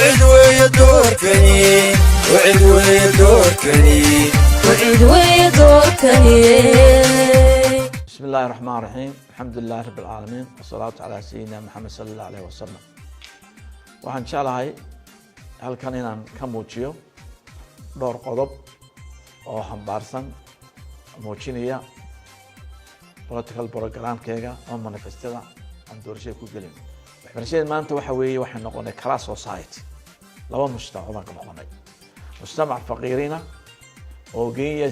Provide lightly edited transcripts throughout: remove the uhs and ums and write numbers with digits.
وعد ويدوركني وعد ويدوركني وعد ويدوركني. بسم الله الرحمن الرحيم. الحمد لله رب العالمين والصلاة على سيدنا محمد صلى الله عليه وسلم. waxaan jeclahay halkan inaan ka muujiyo dhowr qodob oo xambaarsan muujinaya political programkeega oo manifestada aan doorashada ku gelin. waxbarashada maanta waxa weeye waxay noqonay class society, laba mujtamac ka noqonay mujtamac faqiirina oo geeya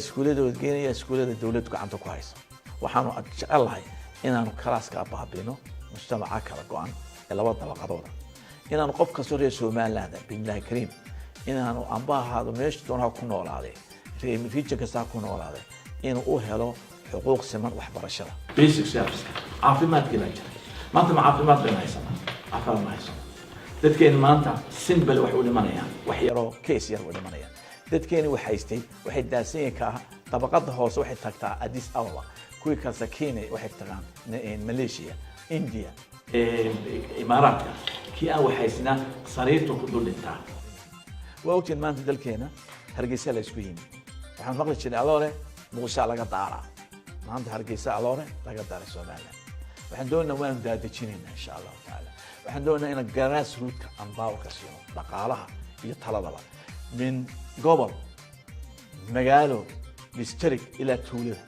iskuulada dawladdu gacanta ku haysa. waxaanu jeclahay inaanu class-ka baabino mujtamaca kala go'an ee laba dabaqadooda, inaanu qof kastoo reer Somaliland billahi kariim inaanu ambaahado meesha doonaa ku noolaaday region kasta ku noolaaday inuu u helo xuquuq siman waxbarashada basic service caafimaadka la jira. maanta caafimaad baan haysanaa, caafimaad ma haysano. dadkeen maanta simple wax u dhimanayaan, wax yaroo case yar u dhimanayaan. dadkeen wax haystay waxay daasan ka dabaqada hoose waxay tagtaa Addis Ababa, kuwii kale Kenya waxay tagaan Malaysia, India, Imaaraadka. kii aan waxaysnaa sariirta ku dul dhintaa. waa ogtiin maanta dalkeena Hargeysa la isku yimid. waxaan maqli jiray aloore Muqdisho laga daaraa. maanta Hargeysa aloore laga daaray Soomaaliland. waxaan doonaynaa waan daadajinaynaa insha Allah taala. waxaan doonaynaa in grassroots-ka aan baaw ka siino dhaqaalaha iyo taladaba min gobol, magaalo, district ila tuulada.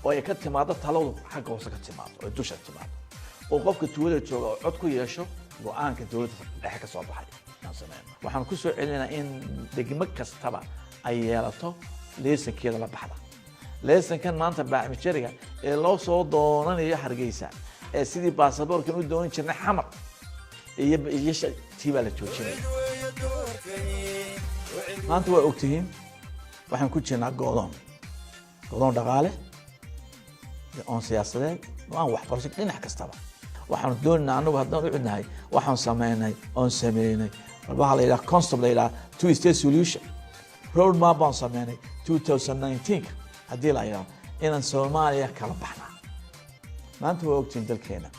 oo ay ka timaado taladu xagga hoose ka timaado oo dusha timaado. oo qofka tuulada jooga oo cod ku yeesho go'aanka dawladda dhexe ka soo baxay. waxaan ku soo celinaa in degmo kastaba ay yeelato leesankeeda la baxda. leesankan maanta baacmijariga ee loo soo doonanayo Hargeysa ee sidii baasaboorkan u doonan jirnay xamar iyo tiiba la joojinay. maanta waa ogtihiin waxaan ku jirnaa go'doon dhaqaale oo siyaasadeed oo aan waxbarasho dhinac kastaba. waxaan doonaynaa anagu haddaan u cidnahay waxaan sameynay waxa la yiraahdo concept la yiraahdo two state solution road map aan sameynay 2019 haddii la yiraahdo inaan Soomaaliya kala baxnaa. maanta waa ogtiin dalkeena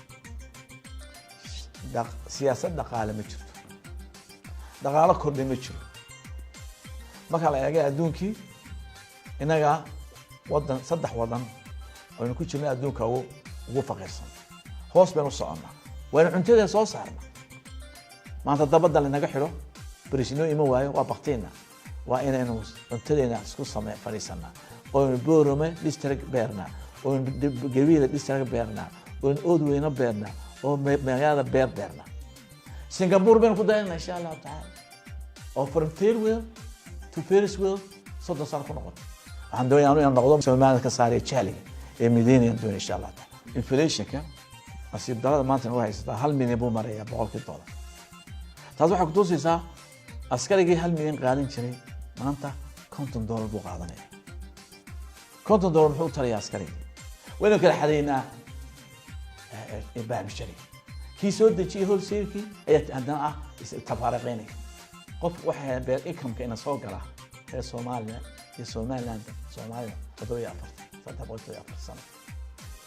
siyaasad dhaqaale ma jirto, dhaqaale kordhi ma jiro. marka la eego adduunkii inaga saddex wadan oo ku jirnaa adduunka ugu faqiirsan hoos baan u soconaa. waan cuntada soo saarnaa. maanta dabada la naga xiro bariisno ima waayo waa baqtiina. waa inaynu cuntadeena isku fariisanaa oo boorome district beerna oo gabiila district beerna oo oodweyna beerna oo magaalada beerna. Singapore baan ku daynaa insha Allah taala. oo from third world to first world soddon sano ku noqon. waxaan doonayaa inaan noqdo Soomaaliya ka saaraya jahliga ee mideynayaan doonaa insha Allah taala. inflation-ka asiib darada maanta waa haystaa 1 milyan buu maraya $100. taas waxay ku tusaysaa askarigii 1 milyan qaadan jiray maanta $50 buu qaadanaya. $50 muxuu tarayaa askarigii? wayna kala xadeynaa baabishari kii soo dejiyay wholesale-kii ayaa haddana tafaariqeynaya. qof waxay beer income-ka ina soo gala ee Soomaaliya iyo Somaliland Soomaaliya 4 sano.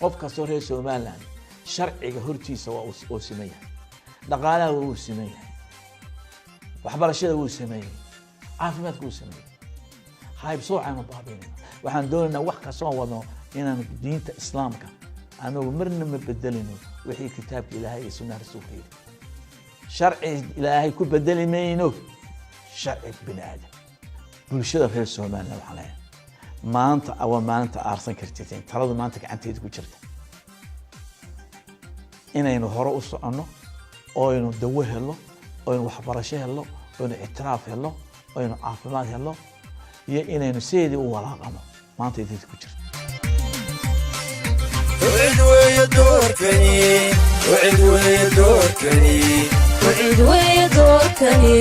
qof kastoo reer Somaliland sharciga hortiisa waa uu sameeyaa, dhaqaalaha waa uu sameeyaa, waxbarashada waa uu sameeyaa, caafimaadka waa uu sameeyaa. hayb soo caano baabiinayna. waxaan doonaynaa wax kastoo wadno inaan diinta Islaamka anagu marna ma bedelino wixii kitaabka Ilaahay iyo sunnada Rasuulka yiri. sharci Ilaahay ku bedeli mayno sharci bini aadam. bulshada reer Somaliland waxaa leeyahay maanta maalinta aarsan kartiin taladu maanta gacanteeda ku jirta inaynu hore u soconno oo aynu dawo helo oo aynu waxbarasho helo oo aynu ictiraaf helo oo aynu caafimaad helo iyo inaynu seedii u walaaqano maanta idinka ku jirta. وعد ويدوركني وعد ويدوركني وعد ويدوركني